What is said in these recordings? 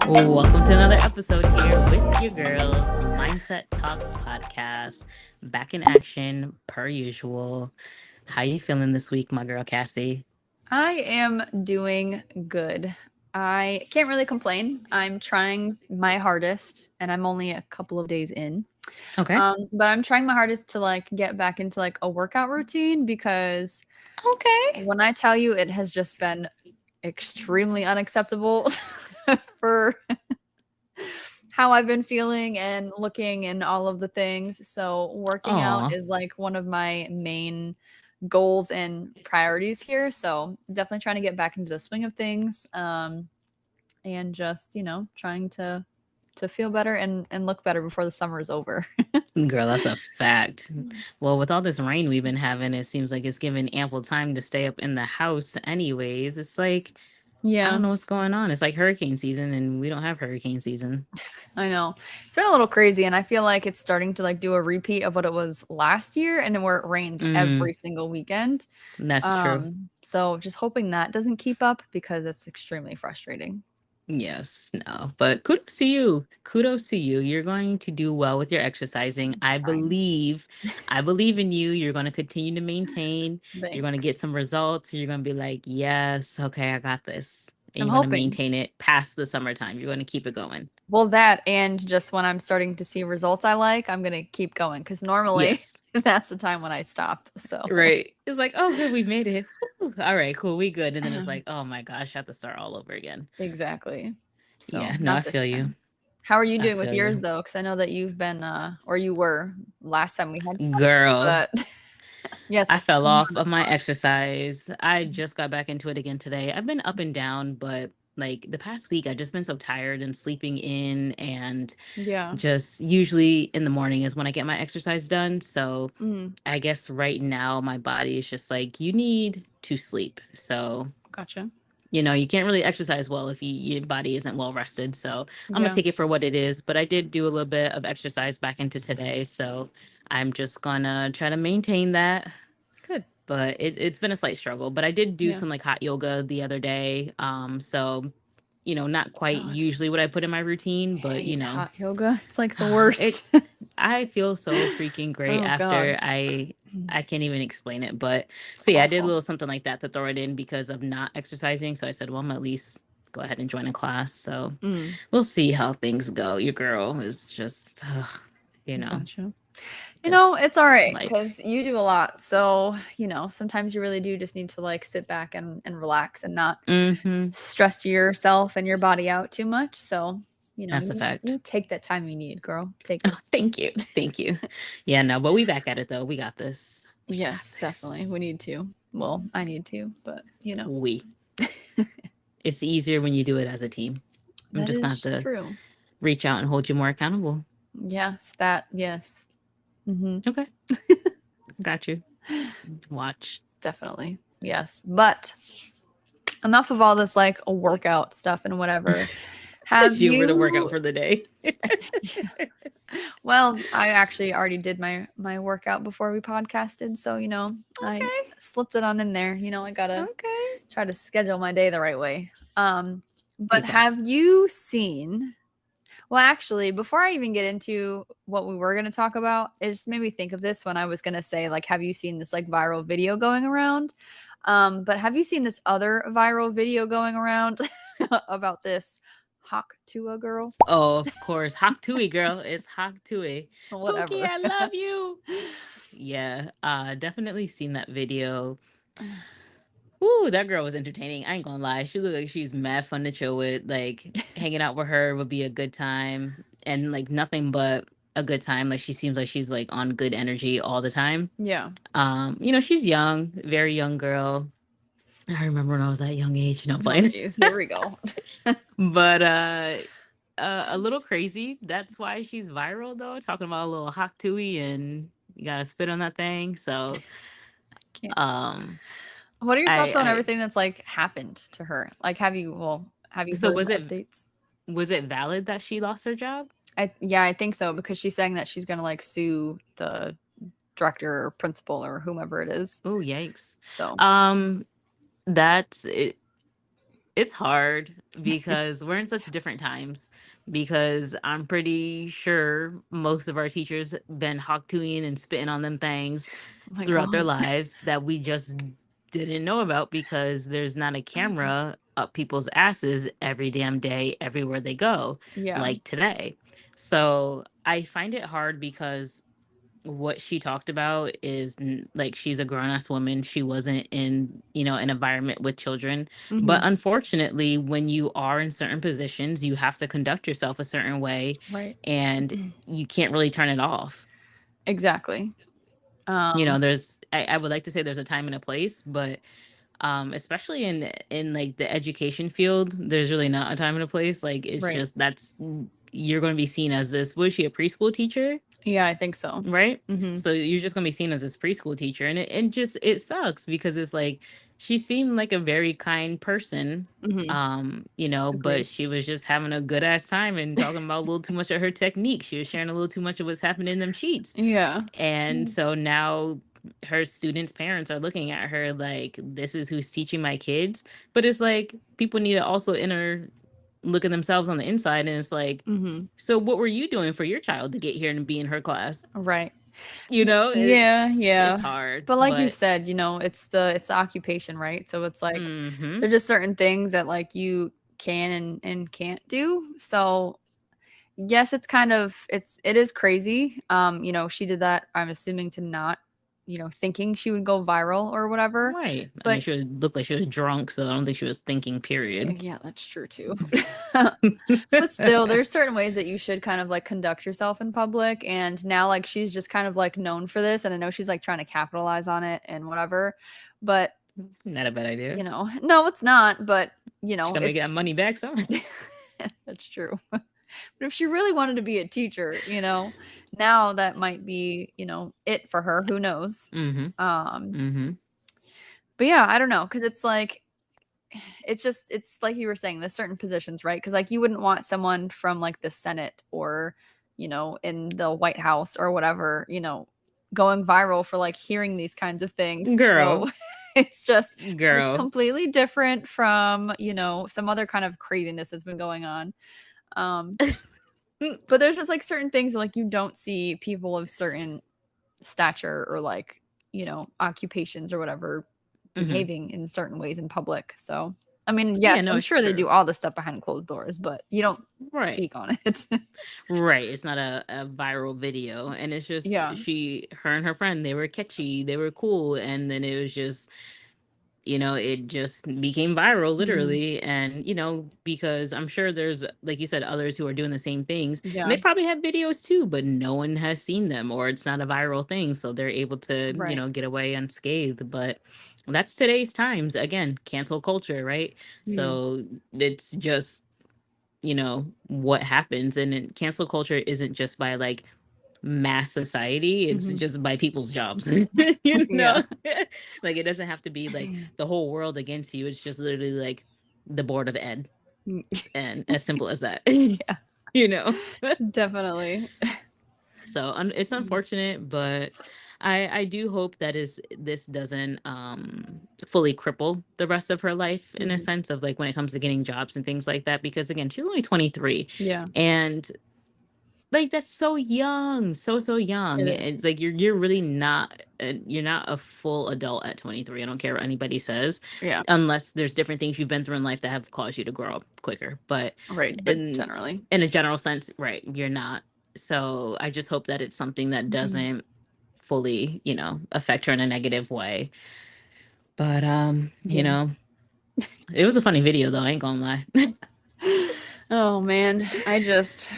Welcome to another episode here with your girls, Mindset Talks podcast. Back in action, per usual. How you feeling this week, my girl Cassie? I am doing good. I can't really complain. I'm trying my hardest, and I'm only a couple of days in. Okay. But I'm trying my hardest to like get back into like a workout routine because when I tell you it has just been extremely unacceptable for how I've been feeling and looking and all of the things. So working out is like one of my main goals and priorities here. So definitely trying to get back into the swing of things. And just, trying to feel better and look better before the summer is over. Girl, that's a fact. Well, with all this rain we've been having, it seems like it's given ample time to stay up in the house anyways. It's like, I don't know what's going on. It's like hurricane season and we don't have hurricane season. I know. It's been a little crazy, and I feel like it's starting to like do a repeat of what it was last year and where it rained every single weekend. That's true. So just hoping that doesn't keep up because it's extremely frustrating. Yes, no, but kudos to you. Kudos to you. You're going to do well with your exercising. I believe in you. You're going to continue to maintain. Thanks. You're going to get some results. You're going to be like, yes, okay, I got this. And I'm you're going to hoping. maintain it past the summertime. You're going to keep it going. Well, that and just when I'm starting to see results I like, I'm going to keep going because normally that's the time when I stop. So right. It's like, oh, good, we made it. Whew. All right, cool, we good. And then it's like, oh my gosh, I have to start all over again. Exactly. So yeah, no, I feel you. How are you doing with yours though? Because I know that you've been, or you were last time we had. Girl. But yes, I fell off of my exercise. I just got back into it again today. I've been up and down, but like the past week, I've just been so tired and sleeping in, and just usually in the morning is when I get my exercise done. So I guess right now my body is just like, you need to sleep. So gotcha. You can't really exercise well if your body isn't well rested. So I'm going to take it for what it is. But I did do a little bit of exercise back into today. So I'm just going to try to maintain that. Good. But it's been a slight struggle. But I did do some like hot yoga the other day. So, not quite usually what I put in my routine, but hot yoga. It's like the worst. I feel so freaking great after. I can't even explain it. But so yeah, I did a little something like that to throw it in because of not exercising. So I said, well, I'm at least go ahead and join a class. So we'll see how things go. Your girl is just, Gotcha. It's all right because you do a lot. So, sometimes you really do just need to like sit back and relax and not stress yourself and your body out too much. So, that's a fact. You take that time you need, girl. Take it. Oh, thank you. Thank you. Yeah, no, but we back at it though. We got this. Yes, definitely. We need to. Well, I need to, but we. It's easier when you do it as a team. I'm just going to reach out and hold you more accountable. Yes, yes. Okay. Got you. Watch. Definitely. Yes. But enough of all this like a workout stuff and whatever. Have you were to work out for the day? Well, I actually already did my workout before we podcasted. So, I slipped it on in there. I got to try to schedule my day the right way. But have you seen... Well, actually, before I even get into what we were going to talk about, it just made me think of this when I was going to say, like, have you seen this, like, viral video going around? But have you seen this other viral video going around about this Hawk Tua girl? Oh, of course. Hawk Tui girl is Hawk Tui. Whatever. Pookie, I love you. Yeah, definitely seen that video. Ooh, that girl was entertaining. I ain't gonna lie. She looked like she's mad fun to chill with. Like, hanging out with her would be a good time. And, like, nothing but a good time. Like, she seems like she's, like, on good energy all the time. Yeah. She's young. Very young girl. I remember when I was that young age. Playing. Here we go. But, a little crazy. That's why she's viral, though. Talking about a little Hawk Tui and you gotta spit on that thing. So, what are your thoughts on everything that's like happened to her? Like, have you so heard was it updates? Was it valid that she lost her job? I think so, because she's saying that she's gonna like sue the director or principal or whomever it is. Oh, yikes. So That's it. It's hard because we're in such different times, because I'm pretty sure most of our teachers been hawk and spitting on them things oh my throughout their god. lives that we just didn't know about because there's not a camera up people's asses every damn day everywhere they go, Yeah. like today. So I find it hard because what she talked about is like, she's a grown-ass woman, she wasn't in, an environment with children, but Mhm. unfortunately when you are in certain positions you have to conduct yourself a certain way, Right. and you can't really turn it off. Exactly. Um There's, I would like to say there's a time and a place, but especially in like the education field, there's really not a time and a place. Like, it's right. just, you're going to be seen as this, was she a preschool teacher? Yeah, I think so. Right? Mhm. So you're just gonna be seen as this preschool teacher, and it sucks because it's like, she seemed like a very kind person, Mhm. but Agreed. she was just having a good ass time and talking about a little too much of her technique. She was sharing a little too much of what's happening in them sheets. Yeah. And so now her students' parents are looking at her like, this is who's teaching my kids. But it's like, people need to also look at themselves on the inside, and it's like, Mhm. so what were you doing for your child to get here and be in her class? Right. It, Yeah, it's yeah. hard, But like you but said, it's the occupation, right? So it's like mhm. there's just certain things that like you can and can't do. So yes, it's kind of it is crazy. She did that, I'm assuming, to not, thinking she would go viral or whatever. Right. I mean, But she looked like she was drunk, so I don't think she was thinking, period. yeah, that's true too. But still, there's certain ways that you should kind of like conduct yourself in public. And now, like, she's just kind of like known for this. And I know she's like trying to capitalize on it and whatever. But, Not a bad idea. no, it's not. But, She gotta make that if money back somehow. that's true. But if she really wanted to be a teacher, now that might be, it for her. Who knows? Mhm. Um, Mhm. but yeah, I don't know. Cause it's like, it's like you were saying, the certain positions, right? Because like you wouldn't want someone from like the Senate or in the White House or whatever, going viral for like hearing these kinds of things. So Girl. it's Girl. completely different from some other kind of craziness that's been going on. But there's just like certain things like you don't see people of certain stature or like occupations or whatever Mhm. behaving in certain ways in public. So, I mean, yes, Yeah, no, I'm it's sure they true. do all this stuff behind closed doors, but you don't Right. speak on it. Right. It's not a viral video. And it's just, Yeah. her and her friend, they were catchy, they were cool. And then it was just, it just became viral, Mhm. literally. And, because I'm sure there's, like you said, others who are doing the same things, and Yeah. they probably have videos too, but no one has seen them, or it's not a viral thing. So they're able to, Right. get away unscathed. But that's today's times. Again, cancel culture, right? Mhm. So it's just, what happens. And cancel culture isn't just by like mass society, it's Mhm. just by people's jobs. Yeah. Like, it doesn't have to be like the whole world against you, it's just literally like the board of ed, Mm. and as simple as that. Yeah, you know definitely. so it's Mm. unfortunate, but I do hope that is this doesn't fully cripple the rest of her life, in a Mhm. sense of like when it comes to getting jobs and things like that, because again, she's only 23, Yeah, and like, that's so young, so it young. is. It's like you're really not, you're not a full adult at 23. I don't care what anybody says, Yeah, unless there's different things you've been through in life that have caused you to grow up quicker. But right, but in generally. in a general sense, right, you're not. So I just hope that it's something that Mhm. doesn't fully, affect her in a negative way. But Yeah. it was a funny video though, I ain't gonna lie. Oh man,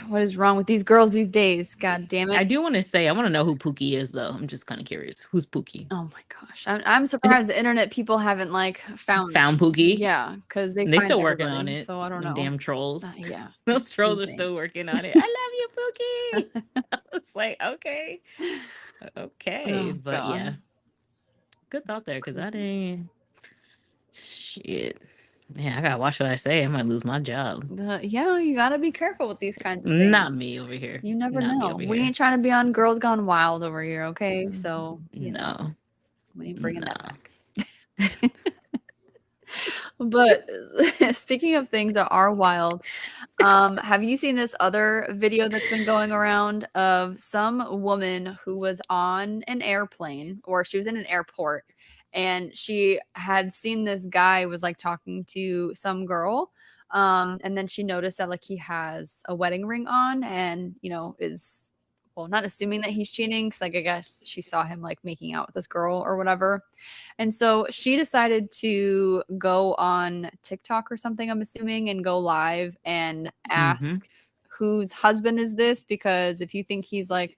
what is wrong with these girls these days? God damn it. I do want to say, I want to know who Pookie is though. I'm just kind of curious. Who's Pookie? Oh my gosh. I'm surprised the internet people haven't like found, Found Pookie. yeah, because they And they find still working on everybody. it. So I don't Them know. damn trolls. Yeah, Those it's trolls are insane. still working on it. I love you, Pookie. It's like, okay. Okay. Oh But God. yeah. Good thought there, because I Craziness. didn't, shit. Yeah, I gotta watch what I say. I might lose my job. Yeah, you gotta be careful with these kinds of Not things. me over here. You never Not me know. over We here. ain't trying to be on Girls Gone Wild over here, okay? So, No, we ain't bringing that no. back. But speaking of things that are wild, have you seen this other video that's been going around of some woman who was on an airplane, or she was in an airport, and she had seen this guy was like talking to some girl, and then she noticed that like he has a wedding ring on, and is, well, not assuming that he's cheating, because like I guess she saw him like making out with this girl or whatever. And so she decided to go on TikTok or something, I'm assuming, and go live and Mm-hmm. ask whose husband is this, because if you think he's like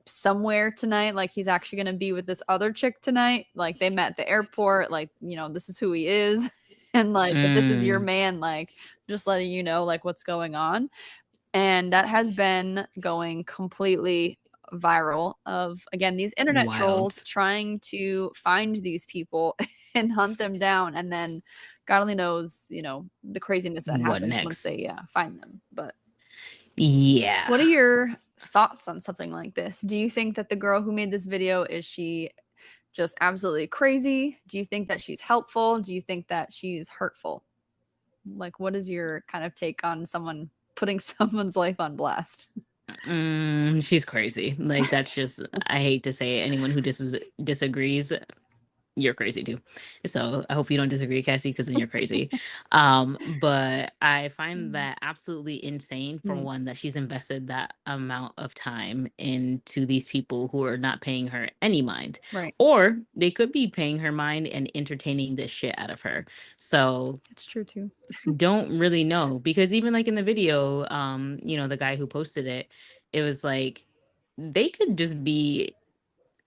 somewhere tonight, like he's actually going to be with this other chick tonight, like they met at the airport, like, this is who he is. And like, if this is your man, like just letting you know like what's going on. And that has been going completely viral, of again these internet trolls Wild. trying to find these people and hunt them down, and then God only knows the craziness that What happens once next? they find them. But Yeah. what are your thoughts on something like this? Do you think that the girl who made this video, is she just absolutely crazy? Do you think that she's helpful? Do you think that she's hurtful? Like, what is your kind of take on someone putting someone's life on blast? She's crazy. Like that's just I hate to say it. Anyone who disagrees, you're crazy too. So I hope you don't disagree, Cassie, because then you're crazy. But I find that absolutely insane for Mm. one that she's invested that amount of time into these people who are not paying her any mind. Right. Or they could be paying her mind and entertaining the shit out of her. So It's true too. don't really know because even like in the video, the guy who posted it, it was like they could just be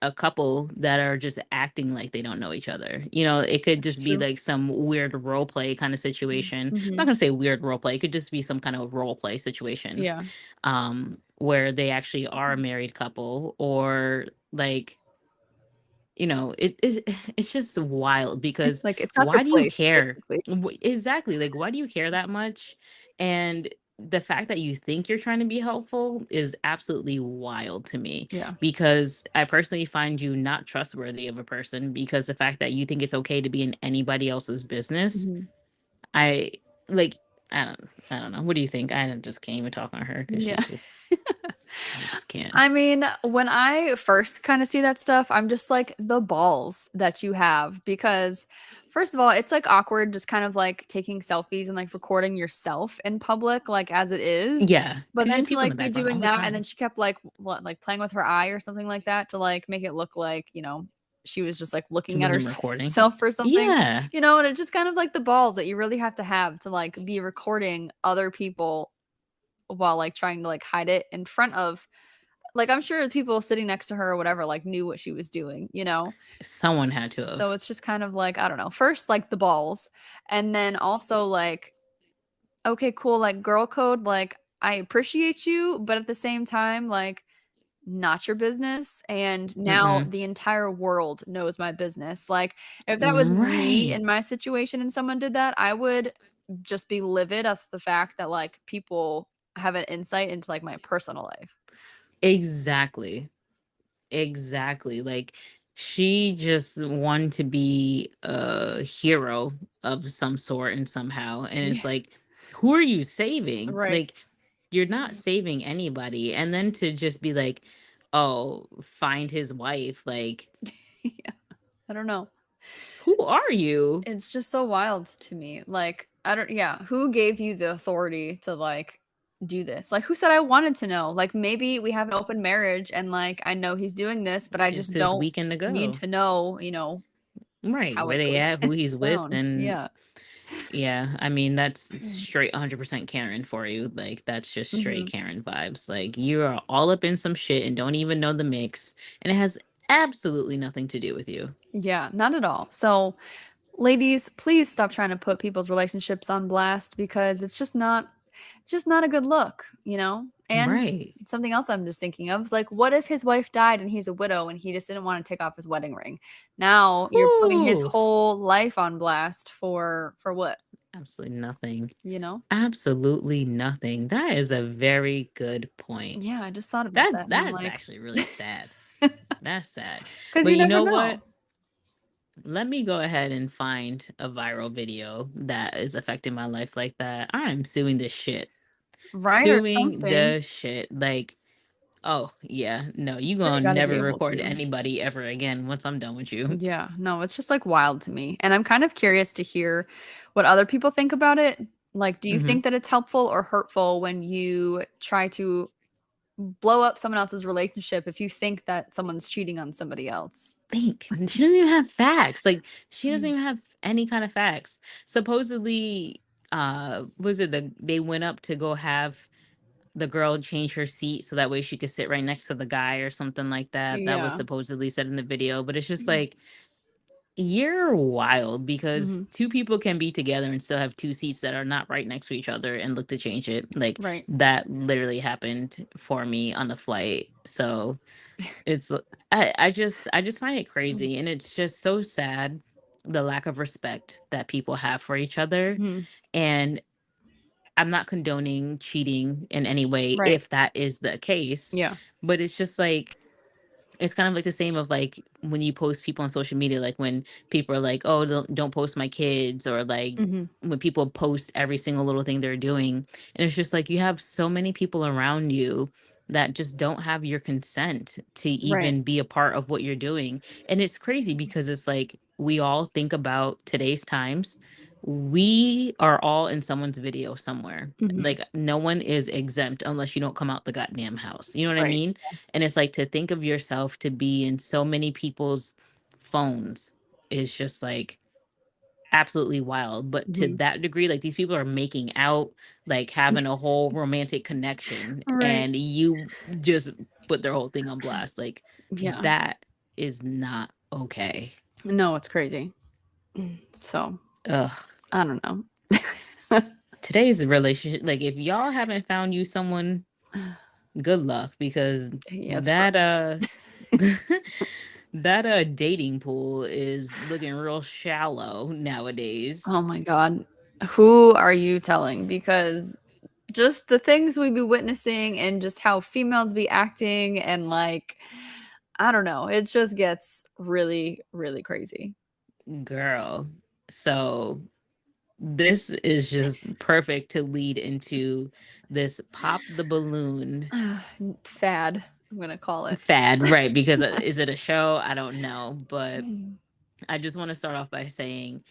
a couple that are just acting like they don't know each other. It could That's just be true. like some weird role play kind of situation. I'm not Mm-hmm. gonna say weird role play. It could just be some kind of role play situation, Yeah. where they actually are a married couple or like it is it's just wild because Like, it's not your why do you place, care? basically. Exactly, like why do you care that much? And the fact that you think you're trying to be helpful is absolutely wild to me Yeah. because I personally find you not trustworthy of a person because the fact that you think it's okay to be in anybody else's business, Mhm. I like I don't know. What do you think? I just can't even talk on her because Yeah. she's just I just can't. I mean, when I first kind of see that stuff, I'm just like, the balls that you have, because first of all, it's like awkward just kind of like taking selfies and like recording yourself in public, like as it is. Yeah, But because you then have to people in the like be background all doing the that, and then time. she kept like what, like playing with her eye or something like that to like make it look like, she was just like She looking at wasn't recording. herself or something. Yeah. And it's just kind of like the balls that you really have to like be recording other people while like trying to like hide it in front of, like, I'm sure the people sitting next to her or whatever like knew what she was doing. Someone had to So have. it's just kind of like, I don't know, first like the balls, and then also like, okay, cool, like girl code, like I appreciate you, but at the same time, like, not your business. And now Mm-mm. the entire world knows my business. Like, if that was me in my Right. situation and someone did that, I would just be livid at the fact that like people have an insight into like my personal life. Exactly. Exactly. Like she just wanted to be a hero of some sort and somehow. And Yeah. it's like, who are you saving? Right. Like, you're not saving anybody. And then to just be like, oh, find his wife. Like, Yeah. I don't know. who are you? It's just so wild to me. Like, I don't, yeah, who gave you the authority to like do this? Like, who said I wanted to know? Like, maybe we have an open marriage and like I know he's doing this, but I It's just his don't weekend to need go. to know, Right. how Where it they goes at, who he's with, down. and Yeah. yeah, I mean, that's straight 100% Karen for you. Like, that's just straight Hmm. Karen vibes. Like, you are all up in some shit and don't even know the mix, and it has absolutely nothing to do with you. Yeah, not at all. So, ladies, please stop trying to put people's relationships on blast, because it's just not a good look. And Right. something else I'm just thinking of is like, what if his wife died and he's a widow and he just didn't want to take off his wedding ring? Now you're putting his Whoo! whole life on blast for what? Absolutely nothing. You know? Absolutely nothing. That is a very good point. Yeah, I just thought about that, and I'm That's like, actually really sad. That's sad. because you But you never know know. what? Let me go ahead and find a viral video that is affecting my life like that. I'm suing this shit. Right, or Suing something. the shit. Like, oh yeah, no, you Sure, gonna you gotta be never able record to. anybody ever again once I'm done with you. Yeah, no, it's just like wild to me. And I'm kind of curious to hear what other people think about it. Like, do you Hmm. think that it's helpful or hurtful when you try to blow up someone else's relationship if you think that someone's cheating on somebody else? Think she doesn't even have facts. Like she doesn't Mm. even have any kind of facts. Supposedly, was it they went up to go have the girl change her seat so that way she could sit right next to the guy or something like that. That was Yeah. supposedly said in the video, but it's just like you're wild because Hmm. two people can be together and still have two seats that are not right next to each other and look to change it. Like Right. that literally happened for me on the flight. So it's I just find it crazy and it's just so sad the lack of respect that people have for each other. Mhm. And I'm not condoning cheating in any way Right. if that is the case, Yeah. but it's just like it's kind of like the same of like when you post people on social media, like when people are like, oh, don't post my kids, or like Mhm. when people post every single little thing they're doing. And it's just like you have so many people around you that just don't have your consent to Right. even be a part of what you're doing. And it's crazy because it's like we all think about today's times. We are all in someone's video somewhere. Mhm. Like no one is exempt unless you don't come out the goddamn house. You know what I Right. mean? And it's like to think of yourself to be in so many people's phones is just like absolutely wild. But to Mhm. that degree, like these people are making out, like having a whole romantic connection, Right. and you just put their whole thing on blast. Like Yeah. that is not okay. No, it's crazy. So, Ugh. I don't know. Today's relationship, like if y'all haven't found you someone, good luck because Yeah, it's that rough. that dating pool is looking real shallow Oh nowadays. my god. Who are you telling? Because just the things we be witnessing and just how females be acting and like I don't know. It just gets really, really crazy. Girl. So this is just perfect to lead into this pop the balloon Fad, I'm gonna call it. fad, right? Because is it a show? I don't know, but I just want to start off by saying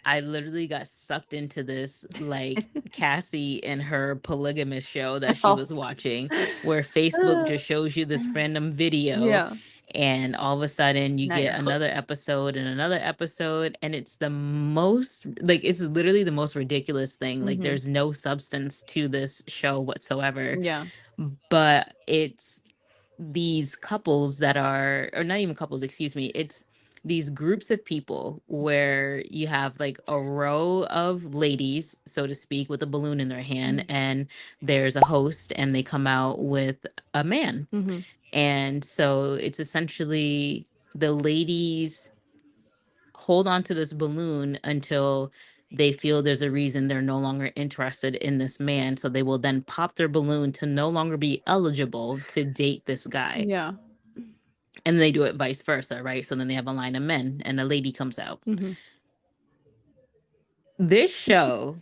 I literally got sucked into this like Cassie and her polygamous show that she Oh. was watching, where Facebook just shows you this random video, Yeah. and all of a sudden you Now you're get hooked. another episode and another episode, and it's the most like it's literally the most ridiculous thing. Like Mhm. there's no substance to this show whatsoever, Yeah. but it's these couples that are, or not even couples, excuse me, it's these groups of people where you have like a row of ladies, so to speak, with a balloon in their hand, and there's a host, and they come out with a man. Mhm. And so it's essentially the ladies hold on to this balloon until they feel there's a reason they're no longer interested in this man. So they will then pop their balloon to no longer be eligible to date this guy. Yeah. And they do it vice versa, right? So then they have a line of men and a lady comes out. Mhm. This show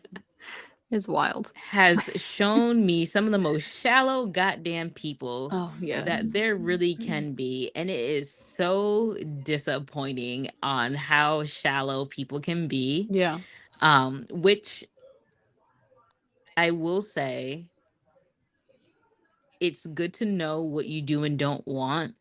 Is wild. has shown me some of the most shallow goddamn people Oh, that yes. there really can be. And it is so disappointing on how shallow people can be. Yeah. Which I will say it's good to know what you do and don't want,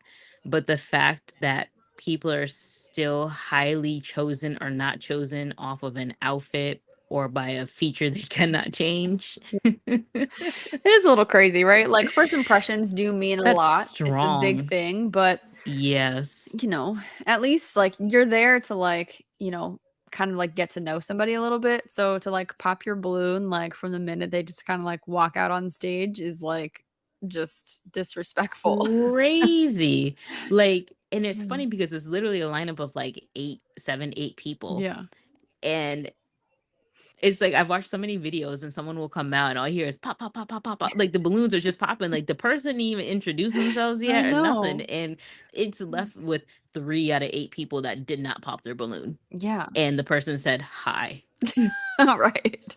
but the fact that people are still highly chosen or not chosen off of an outfit or by a feature they cannot change. It is a little crazy, right? Like, first impressions do mean a That's lot. It's a big strong. thing, but, Yes. you know, at least, like, you're there to, like, kind of, like, get to know somebody a little bit. So to, like, pop your balloon, like, from the minute they just kinda, like, walk out on stage is, like, just disrespectful. Crazy. Like, and it's funny Mm. because it's literally a lineup of like 8, 7, 8 people. Yeah. And It's like I've watched so many videos and someone will come out and all I hear is pop, pop, pop, pop, pop, pop. Like the balloons are just popping. Like the person didn't even introduce themselves I yet or nothing. know. And it's left with 3 out of 8 people that did not pop their balloon. Yeah. And the person said hi. Right.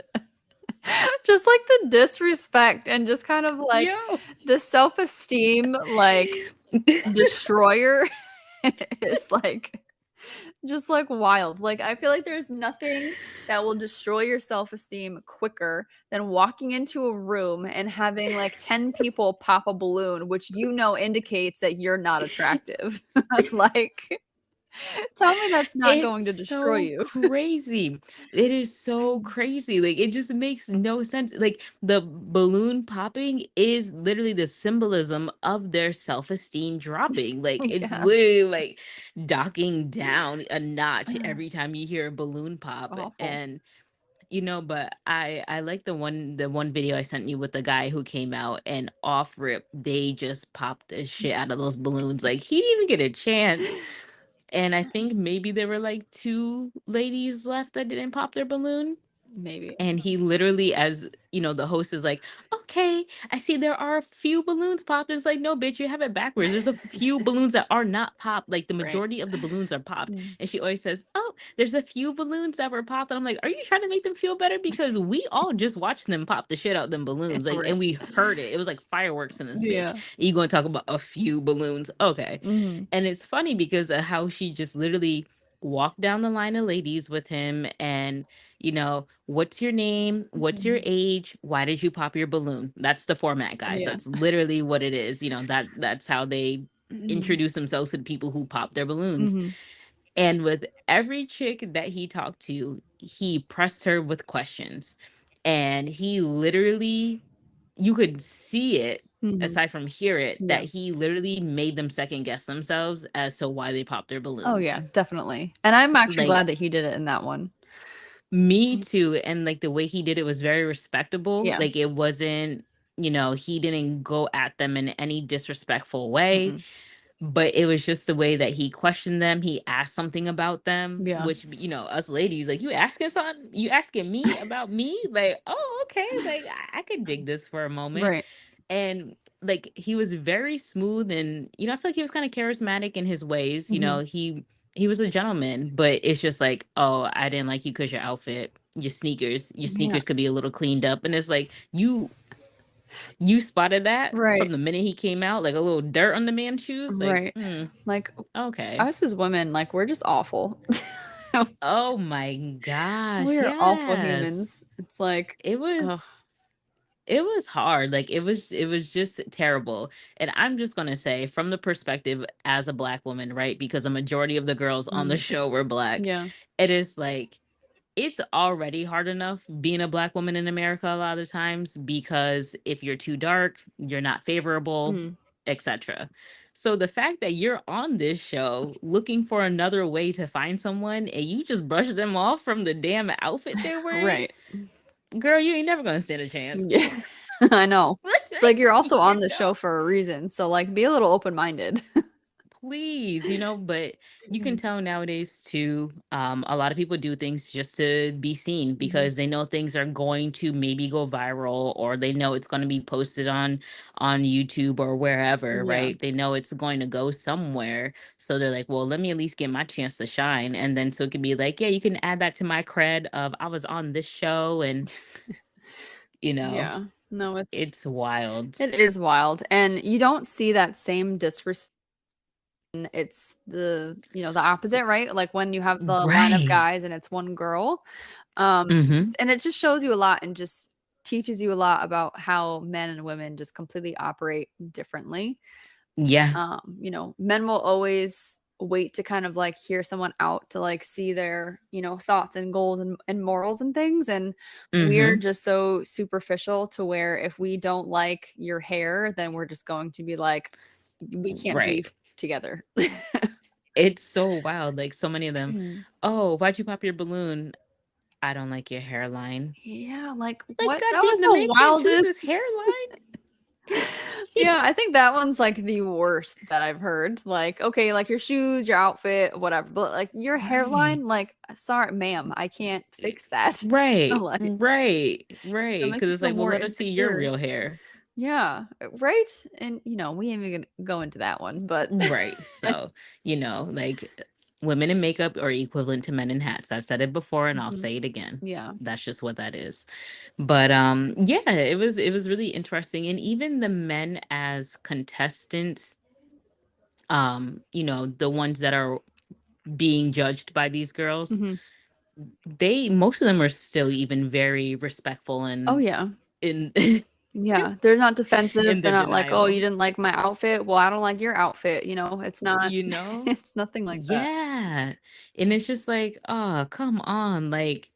Just like the disrespect and just kind of like Yo. the self-esteem like destroyer is like just like wild. Like I feel like there's nothing that will destroy your self-esteem quicker than walking into a room and having like 10 people pop a balloon, which you know indicates that you're not attractive. Like tell me that's not It's going to destroy so you. crazy. It is so crazy. Like it just makes no sense. Like the balloon popping is literally the symbolism of their self-esteem dropping. Like it's Yeah. literally like docking down a notch every time you hear a balloon It's pop. awful. And but I like the one video I sent you with the guy who came out and off rip, they just popped the shit out of those balloons. Like he didn't even get a chance. And I think maybe there were like 2 ladies left that didn't pop their balloon. Maybe. And he literally, as the host is like, okay, I see there are a few balloons popped. It's like, no, bitch, you have it backwards. There's a few balloons that are not popped. Like the Right. majority of the balloons are popped. Mm. And she always says, oh, there's a few balloons that were popped. And I'm like, are you trying to make them feel better? Because we all just watched them pop the shit out them balloons. Like, Right. and we heard it. It was like fireworks in this bitch. Yeah. You going to talk about a few balloons? Okay. Mm-hmm. And it's funny because of how she just literally walked down the line of ladies with him and what's your name? What's your age? Why did you pop your balloon? That's the format, guys. Yeah. That's literally what it is. That's how they introduce themselves to the people who pop their balloons. Mm-hmm. And with every chick that he talked to, he pressed her with questions. And he literally, you could see it, Mm-hmm. aside from hear it, Yeah. that he literally made them second guess themselves as to why they popped their Oh balloons. yeah, definitely. And I'm actually Like, glad that he did it in that one. me too. And like the way he did it was very respectable. Yeah. Like it wasn't, he didn't go at them in any disrespectful way, Mm-mm. but it was just the way that he questioned them. He asked something about them, Yeah. which, us ladies, like, you asking something? You asking me about me? Like, oh, okay. Like, I could dig this for a moment. Right. And like he was very smooth, and I feel like he was kind of charismatic in his ways. Mm-hmm. He was a gentleman, but it's just like, oh, I didn't like you because your Yeah. sneakers could be a little cleaned up. And it's like, you spotted that Right. from the minute he came out, like a little dirt on the man's shoes. Like, Right. Like okay. us as women, like we're just awful. Oh my gosh, We're awful yes. humans. It's like, It ugh. was it was hard. Like it was just terrible. And I'm just going to say, from the perspective as a Black woman, right? Because a majority of the girls on the Mm. show were Black. Yeah. It is like, it's already hard enough being a Black woman in America a lot of the times, because if you're too dark, you're not favorable, Mm. etc. So the fact that you're on this show looking for another way to find someone and you just brush them off from the damn outfit they're wearing, Right. girl, you ain't never gonna stand a chance. Yeah. I know. It's like you're also on the show Know? for a reason. So like be a little open-minded. Please, but you can Mhm. tell nowadays too, a lot of people do things just to be seen Mhm. because they know things are going to maybe go viral, or they know it's going to be posted on YouTube or wherever, Yeah. right? They know it's going to go somewhere. So they're like, well, let me at least get my chance to shine. And then so it could be like, yeah, you can add that to my cred of I was on this show, and you know, Yeah. No, it's wild. it is wild. And you don't see that same disrespect. It's the opposite, right? Like when you have the line of Right. guys and it's one girl. Um, Mm-hmm. and it just shows you a lot and just teaches you a lot about how men and women just completely operate differently. Yeah. Men will always wait to kind of like hear someone out to like see their, thoughts and goals and morals and things. And we're Mm-hmm. just so superficial to where if we don't like your hair, then we're just going to be like, we can't be Right. together. It's so wild. Like so many of them. Mm. Oh, why'd you pop your balloon? I don't like your hairline. Yeah, like Like, what? That was goddamn, the the man can't choose wildest. his hairline. Yeah, I think that one's like the worst that I've heard. Like, okay, like your shoes, your outfit, whatever, but like your Right. hairline, like, sorry, ma'am, I can't fix that. Right. Like, Right. that Right. makes Because you it's feel like, well, more let us see your insecure. real hair. Yeah, right? And we ain't even gonna go into that one, but Right. So, like women in makeup are equivalent to men in hats. I've said it before and I'll Mhm. say it again. Yeah. That's just what that is. But yeah, it was really interesting. And even the men as contestants, the ones that are being judged by these girls, Mhm. most of them are still even very respectful Oh, and yeah. in Yeah, they're not defensive, in they're their not like, "Oh, you denial, didn't like my outfit? Well, I don't like your outfit," it's not you know? it's nothing like that. Yeah. And it's just like, oh, come on. Like,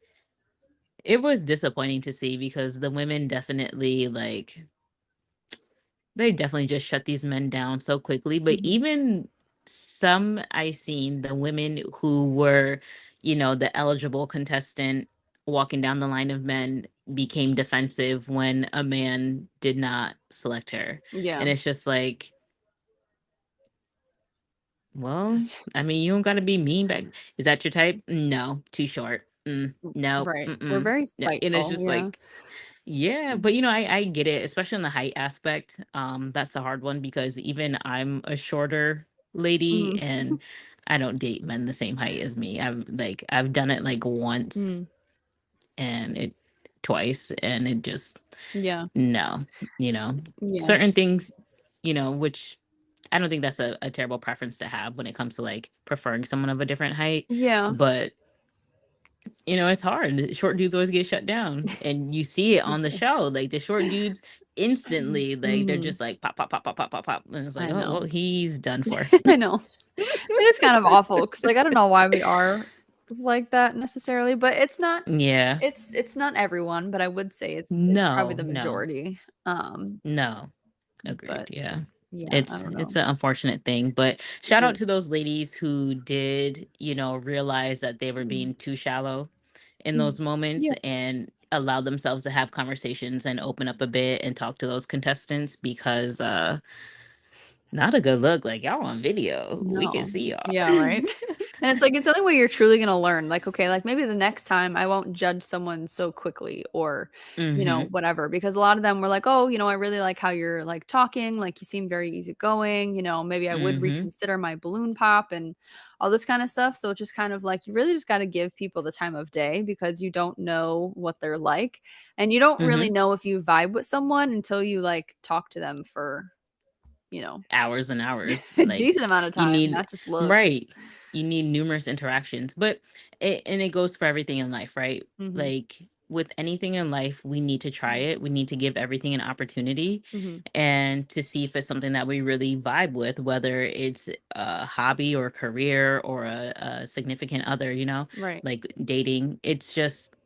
it was disappointing to see because the women definitely, like, they definitely just shut these men down so quickly. But Mhm. even some I seen, the women who were, the eligible contestant walking down the line of men became defensive when a man did not select her. Yeah. And it's just like, well, I mean, you don't got to be mean back. Is that your type? No, too short. No, Right. We're mm-mm. very Yeah, and it's spiteful, just yeah. like, yeah, but I get it, especially on the height aspect. That's a hard one because even I'm a shorter lady Mhm. and I don't date men the same height as me. I've done it like once Mm. and it twice and it just Yeah. no, you know, Yeah. certain things, which I don't think that's a terrible preference to have when it comes to like preferring someone of a different height, Yeah. but it's hard. Short dudes always get shut down, and you see it on the show. Like the short dudes instantly, like they're Mhm. just like pop, pop, pop, pop, pop, pop, pop, and it's like, I oh well, know. he's done for. I know. It is kind of awful because, like, I don't know why we are like that necessarily, but Yeah. it's not everyone, but I would say it's probably No. the No. majority. No. But Agreed. Yeah. yeah, I It's don't it's know. an unfortunate thing, but It shout out is. to those ladies who did, realize that they were Mm. being too shallow in Mm. those moments Yeah. and allow themselves to have conversations and open up a bit and talk to those contestants because not a good look. Like y'all on video. We can No. see y'all. Yeah, right? And it's like, it's the only way you're truly gonna learn. Like, okay, like maybe the next time I won't judge someone so quickly or, Mhm. whatever. Because a lot of them were like, oh, I really like how you're like talking, like you seem very easygoing, maybe I would Mhm. reconsider my balloon pop and all this kind of stuff. So it's just kind of like you really just gotta give people the time of day because you don't know what they're like. And you don't really Mhm. know if you vibe with someone until you like talk to them for, you know, Hours and hours. a Like decent amount of you time, need not just look. right. You need numerous interactions. But it goes for everything in life, right? Mhm. Like with anything in life, we need to try it. We need to give everything an opportunity Mhm. and to see if it's something that we really vibe with, whether it's a hobby or a career or a significant other, Right. like dating. It's just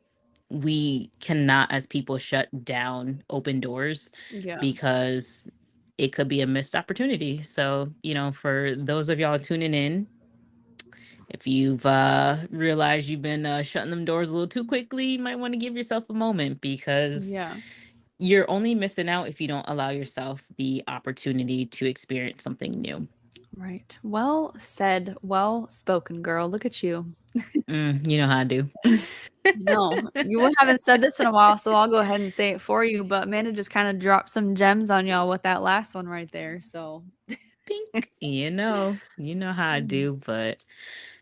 we cannot as people shut down open doors Yeah. because it could be a missed opportunity. So, for those of y'all tuning in, if you've realized you've been shutting them doors a little too quickly, you might want to give yourself a moment because Yeah. you're only missing out if you don't allow yourself the opportunity to experience something new. Right. Well said. Well spoken, girl. Look at you. You know how I do. No, you haven't said this in a while, so I'll go ahead and say it for you. But Amanda just kind of dropped some gems on y'all with that last one right there. So, Pink. You know how I do, but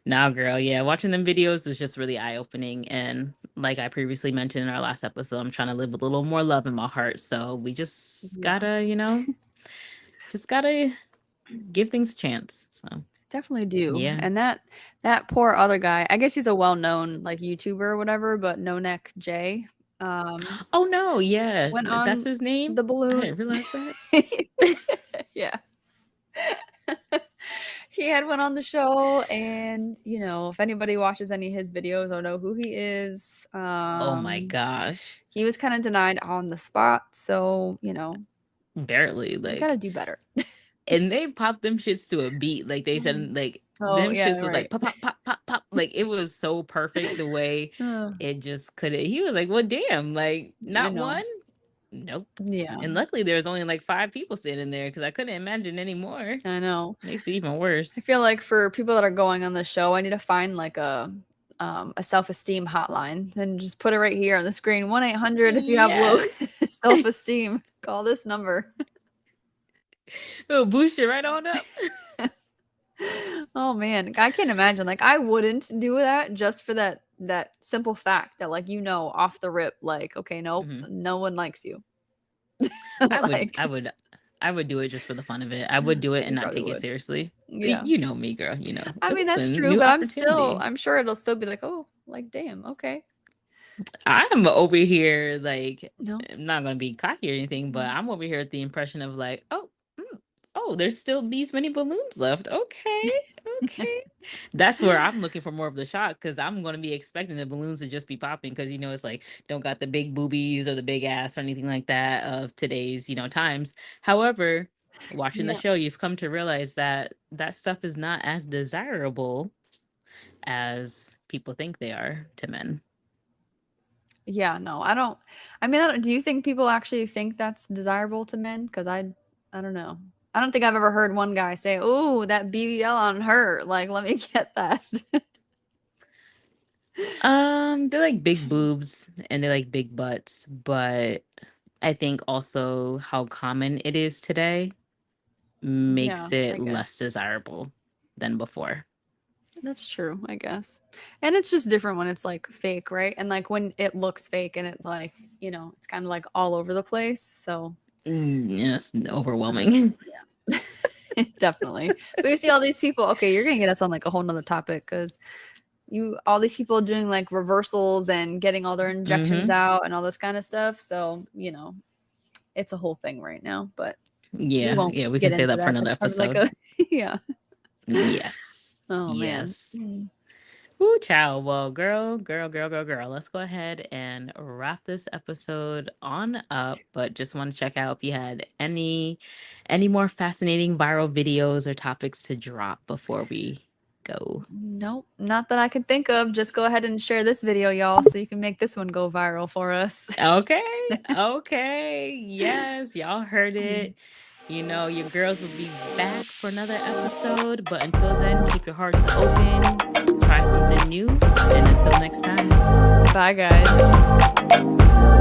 nah, girl, yeah, watching them videos was just really eye-opening. And like I previously mentioned in our last episode, I'm trying to live with a little more love in my heart. So we just yeah, gotta, just gotta give things a chance. So definitely do. yeah. And that poor other guy, I guess he's a well-known like YouTuber or whatever, but No Neck Jay, um, Oh no, yeah. went That's on his name. the I balloon. didn't realize that. Yeah. He had one on the show, and if anybody watches any of his videos or know who he is, Oh my gosh. he was kind of denied on the spot. So Barely. you got to Like, do better. and they popped them shits to a beat. Like they said, like Oh them yeah, shits was like right. pop, pop, pop, pop, pop. Like it was so perfect the way Uh, it just couldn't. He was like, well, damn, like I not know. one. Nope. Yeah. And luckily there was only like 5 people sitting there because I couldn't imagine anymore. I know. Makes it even worse. I feel like for people that are going on the show, I need to find like a self-esteem hotline and just put it right here on the screen. 1-800 if you have low self-esteem. Call this number. It'll boost you right on up. Oh man, I can't imagine. Like I wouldn't do that just for that simple fact that like off the rip, like, okay, nope, no one likes you. I would do it just for the fun of it. I would do it and not take it seriously. Yeah. You know me, girl. You know. I mean, that's true, but I'm sure it'll still be like, oh, like, damn, okay. I'm over here, like, I'm not going to be cocky or anything, but I'm over here at the impression of like, oh, there's still these many balloons left. Okay. That's where I'm looking for more of the shock, because I'm going to be expecting the balloons to just be popping, because it's like don't got the big boobies or the big ass or anything like that of today's times. However, watching the show, you've come to realize that that stuff is not as desirable as people think they are to men. Yeah, no, I don't. I mean, do you think people actually think that's desirable to men? Because I don't know. I don't think I've ever heard one guy say, "Oh, that BBL on her. Like, let me get that." They like big boobs and they like big butts, but I think also how common it is today makes it less desirable than before. That's true, I guess. And it's just different when it's like fake, right? And like when it looks fake and it like, it's kind of like all over the place. So yes, overwhelming. Yeah. Definitely. But you see all these people, okay, you're gonna get us on like a whole nother topic, because all these people doing like reversals and getting all their injections out and all this kind of stuff. So, it's a whole thing right now. But we can say that for another episode. Yeah. Yes. Oh yes. Man. Ooh, child. Well, girl. Let's go ahead and wrap this episode on up. But just want to check out if you had any more fascinating viral videos or topics to drop before we go. Nope, not that I can think of. Just go ahead and share this video, y'all, so you can make this one go viral for us. Okay. Yes, y'all heard it. Your girls will be back for another episode. But until then, keep your hearts open, try something new, and until next time. Bye, guys.